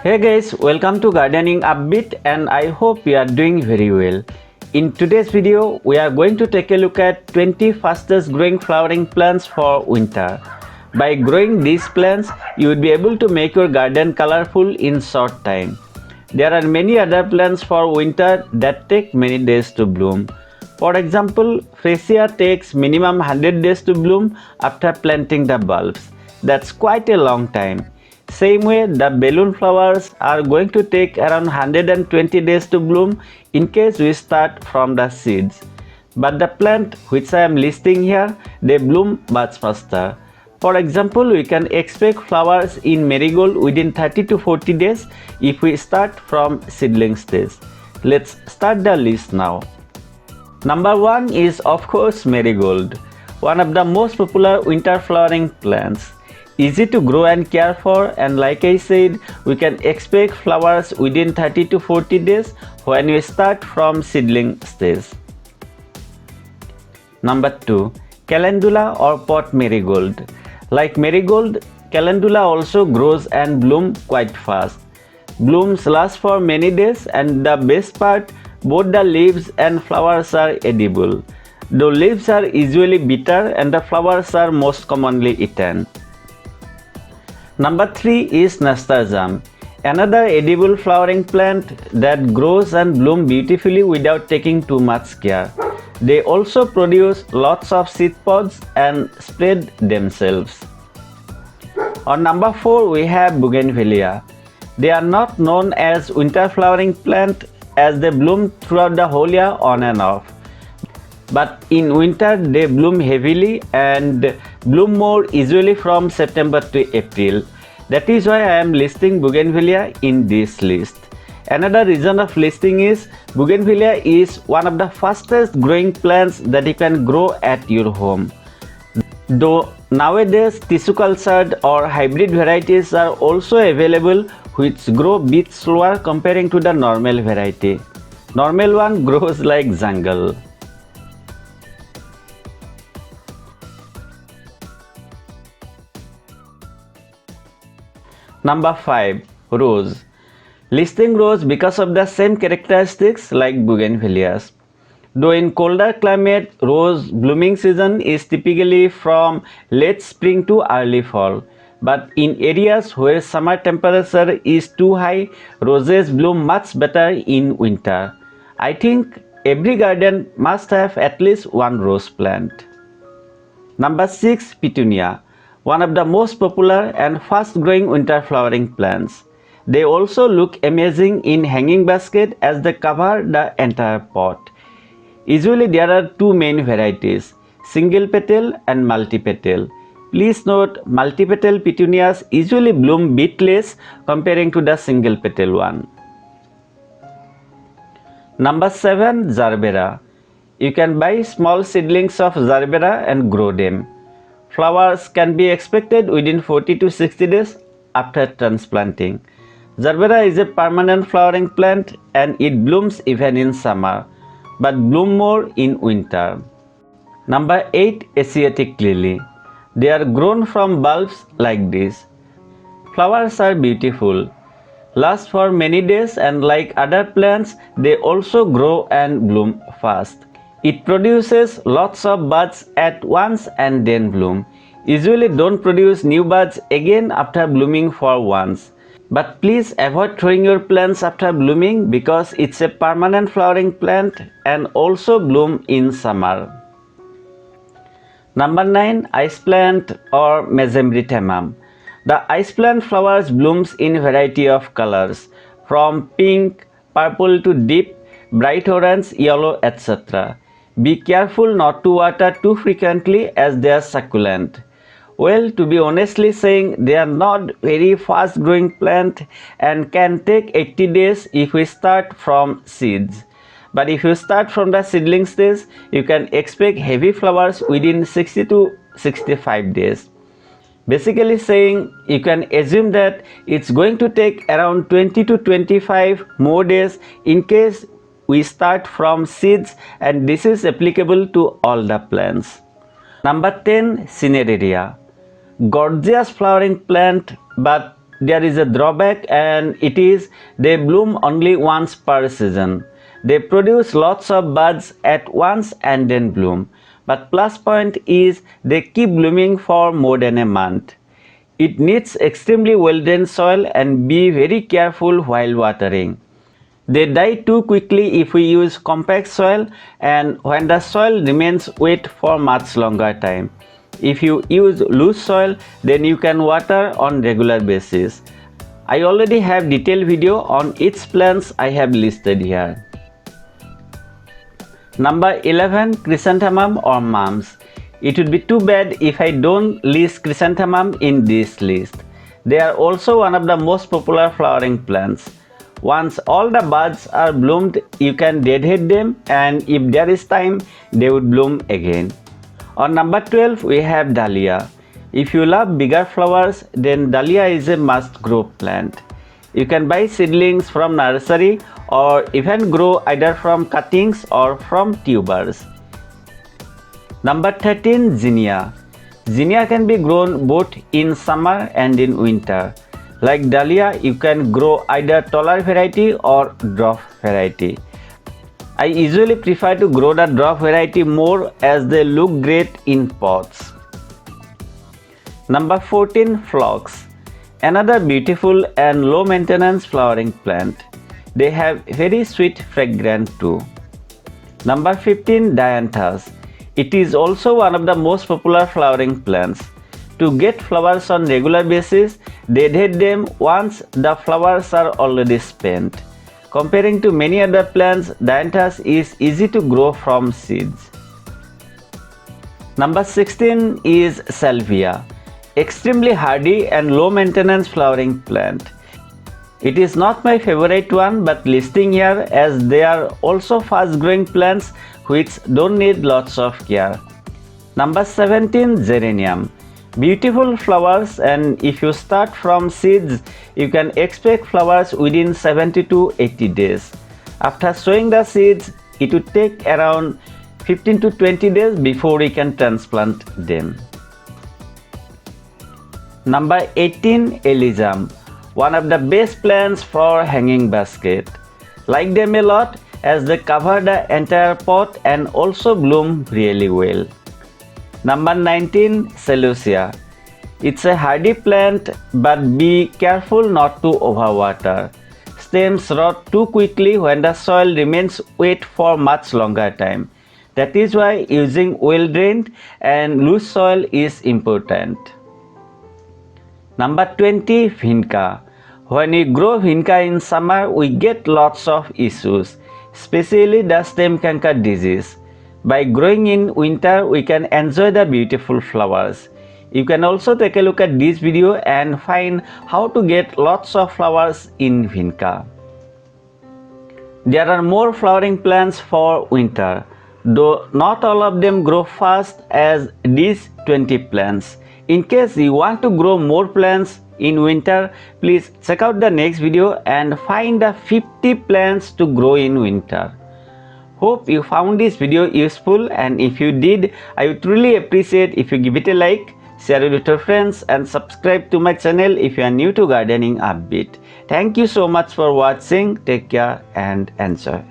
Hey guys, welcome to Gardening Upbeat and I hope you are doing very well. In today's video, we are going to take a look at 20 fastest growing flowering plants for winter. By growing these plants, you will be able to make your garden colorful in short time. There are many other plants for winter that take many days to bloom. For example, Freesia takes minimum 100 days to bloom after planting the bulbs. That's quite a long time. Same way, the balloon flowers are going to take around 120 days to bloom in case we start from the seeds. But the plant which I am listing here, they bloom much faster. For example, we can expect flowers in marigold within 30 to 40 days if we start from seedling stage. Let's start the list now. Number 1 is of course marigold, one of the most popular winter flowering plants. Easy to grow and care for, and like I said, we can expect flowers within 30 to 40 days when we start from seedling stage. Number 2. Calendula or pot marigold. Like marigold, calendula also grows and blooms quite fast. Blooms last for many days, and the best part, both the leaves and flowers are edible. The leaves are usually bitter and the flowers are most commonly eaten. Number 3 is nasturtium, another edible flowering plant that grows and blooms beautifully without taking too much care. They also produce lots of seed pods and spread themselves. On number 4 we have bougainvillea. They are not known as winter flowering plant as they bloom throughout the whole year on and off. But in winter they bloom heavily and bloom more usually from September to April. That is why I am listing bougainvillea in this list. Another reason of listing is bougainvillea is one of the fastest growing plants that you can grow at your home. Though nowadays tissue cultured or hybrid varieties are also available which grow bit slower comparing to the normal variety. Normal one grows like jungle. Number 5. Rose. Listing rose because of the same characteristics like bougainvilleas. Though in colder climate, rose blooming season is typically from late spring to early fall. But in areas where summer temperature is too high, roses bloom much better in winter. I think every garden must have at least one rose plant. Number 6. Petunia, one of the most popular and fast growing winter flowering plants. They also look amazing in hanging basket as they cover the entire pot. Usually there are two main varieties, single petal and multi-petal. Please note, multi-petal petunias usually bloom bit less comparing to the single petal one. Number 7. Gerbera. You can buy small seedlings of gerbera and grow them. Flowers can be expected within 40 to 60 days after transplanting. Gerbera is a permanent flowering plant and it blooms even in summer, but bloom more in winter. Number 8. Asiatic lily. They are grown from bulbs like this. Flowers are beautiful, last for many days, and like other plants, they also grow and bloom fast. It produces lots of buds at once and then bloom. Usually don't produce new buds again after blooming for once. But please avoid throwing your plants after blooming because it's a permanent flowering plant and also bloom in summer. Number 9. Ice plant or mesembryanthemum. The ice plant flowers blooms in variety of colors from pink, purple to deep, bright orange, yellow, etc. Be careful not to water too frequently as they are succulent. Well, to be honestly saying, they are not very fast growing plant and can take 80 days if we start from seeds. But if you start from the seedling stage, you can expect heavy flowers within 60 to 65 days. Basically saying, you can assume that it's going to take around 20 to 25 more days in case we start from seeds, and this is applicable to all the plants. Number 10. Cineraria. Gorgeous flowering plant but there is a drawback, and it is they bloom only once per season. They produce lots of buds at once and then bloom. But plus point is they keep blooming for more than a month. It needs extremely well-drained soil and be very careful while watering. They die too quickly if we use compact soil and when the soil remains wet for much longer time. If you use loose soil, then you can water on regular basis. I already have detailed video on each plants I have listed here. Number 11, chrysanthemum or mums. It would be too bad if I don't list chrysanthemum in this list. They are also one of the most popular flowering plants. Once all the buds are bloomed, you can deadhead them, and if there is time, they would bloom again. On number 12, we have dahlia. If you love bigger flowers, then dahlia is a must-grow plant. You can buy seedlings from nursery or even grow either from cuttings or from tubers. Number 13, zinnia. Zinnia can be grown both in summer and in winter. Like dahlia, you can grow either taller variety or dwarf variety. I usually prefer to grow the dwarf variety more as they look great in pots. Number 14, phlox. Another beautiful and low maintenance flowering plant. They have very sweet fragrance too. Number 15, dianthus. It is also one of the most popular flowering plants. To get flowers on regular basis, deadhead them once the flowers are already spent. Comparing to many other plants, dianthus is easy to grow from seeds. Number 16 is salvia. Extremely hardy and low maintenance flowering plant. It is not my favorite one, but listing here as they are also fast growing plants which don't need lots of care. Number 17, geranium. Beautiful flowers, and if you start from seeds, you can expect flowers within 70 to 80 days. After sowing the seeds, it would take around 15 to 20 days before you can transplant them. Number 18, elizum. One of the best plants for hanging basket. Like them a lot as they cover the entire pot and also bloom really well. Number 19, celosia. It's a hardy plant, but be careful not to overwater. Stems rot too quickly when the soil remains wet for much longer time. That is why using well-drained and loose soil is important. Number 20, vinca. When we grow vinca in summer, we get lots of issues, especially the stem canker disease. By growing in winter, we can enjoy the beautiful flowers. You can also take a look at this video and find how to get lots of flowers in vinca. There are more flowering plants for winter, though not all of them grow fast as these 20 plants. In case you want to grow more plants in winter, please check out the next video and find the 50 plants to grow in winter. Hope you found this video useful, and if you did, I would really appreciate if you give it a like, share it with your friends, and subscribe to my channel if you are new to Gardening Upbeat. Thank you so much for watching. Take care and enjoy.